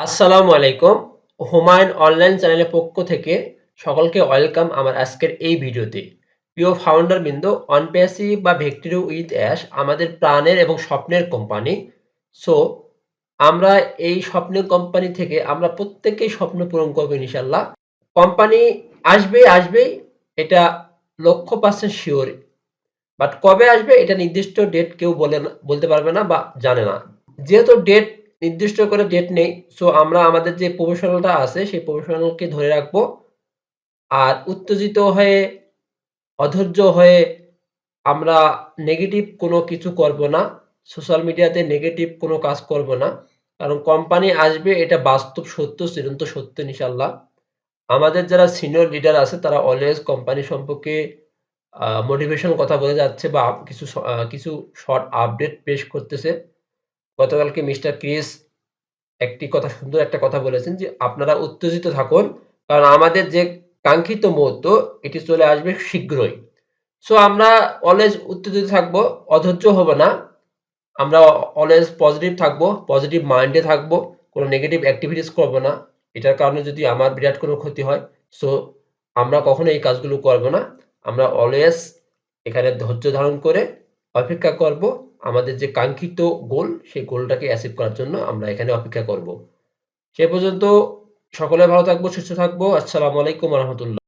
আসসালামু আলাইকুম। হুমায়ুন অনলাইন চ্যানেলের পক্ষ থেকে সকলকে ওয়েলকাম আমার আজকের এই ভিডিওতে। প্রিয় ফাউন্ডার বৃন্দ, অনপ্যাসি বা ভিক্টরি উইথ অ্যাশ আমাদের প্রাণের এবং স্বপ্নের কোম্পানি। সো আমরা এই স্বপ্নের কোম্পানি থেকে আমরা প্রত্যেকেই স্বপ্ন পূরণ করবো ইনশাল্লাহ। কোম্পানি আসবেই, এটা লক্ষ পার্সেন্ট শিওর। বাট কবে আসবে এটা নির্দিষ্ট ডেট কেউ বলতে পারবে না বা জানে না। যেহেতু নির্দিষ্ট করে ডেট নেই, সো আমরা আমাদের যে প্রফেশনালটা আছে সেই প্রফেশনালকে ধরে রাখবো। আর উত্তেজিত হয়ে, অধৈর্য হয়ে আমরা নেগেটিভ কোনো কিছু করব না। সোশ্যাল মিডিয়াতে নেগেটিভ কোনো কাজ করব না। কারণ কোম্পানি আসবে এটা বাস্তব সত্য, চিরন্ত সত্য ইনশাআল্লাহ। আমাদের যারা সিনিয়র লিডার আছে তারা অলওয়েজ কোম্পানি সম্পর্কে মোটিভেশনাল কথা বলে যাচ্ছে বা কিছু শর্ট আপডেট পেশ করতেছে। গতকালকে মিস্টার ক্রিস সুন্দর একটা কথা বলেছেন যে, "আপনারা উত্তেজিত থাকুন। কারণ আমাদের যে কাঙ্ক্ষিত মুহূর্ত এটি চলে আসবে শীঘ্রই।" সো আমরা অলওয়েজ উত্তেজিত থাকবো, অধৈর্য হব না। আমরা অলওয়েজ পজিটিভ থাকবো, পজিটিভ মাইন্ডে থাকবো। কোনো নেগেটিভ এক্টিভিটিস করব না। এটার কারণে যদি আমার বিরাট কোনো ক্ষতি হয়, সো আমরা কখনো এই কাজগুলো করব না। আমরা অলওয়েজ এখানে ধৈর্য ধারণ করে অপেক্ষা করব। আমাদের যে কাঙ্ক্ষিত গোল, সেই গোলটাকে অ্যাচিভ করার জন্য আমরা এখানে অপেক্ষা করব। সে পর্যন্ত সকলে ভালো থাকবো, সুস্থ থাকবো। আসসালামু আলাইকুম ওয়া রাহমাতুল্লাহ।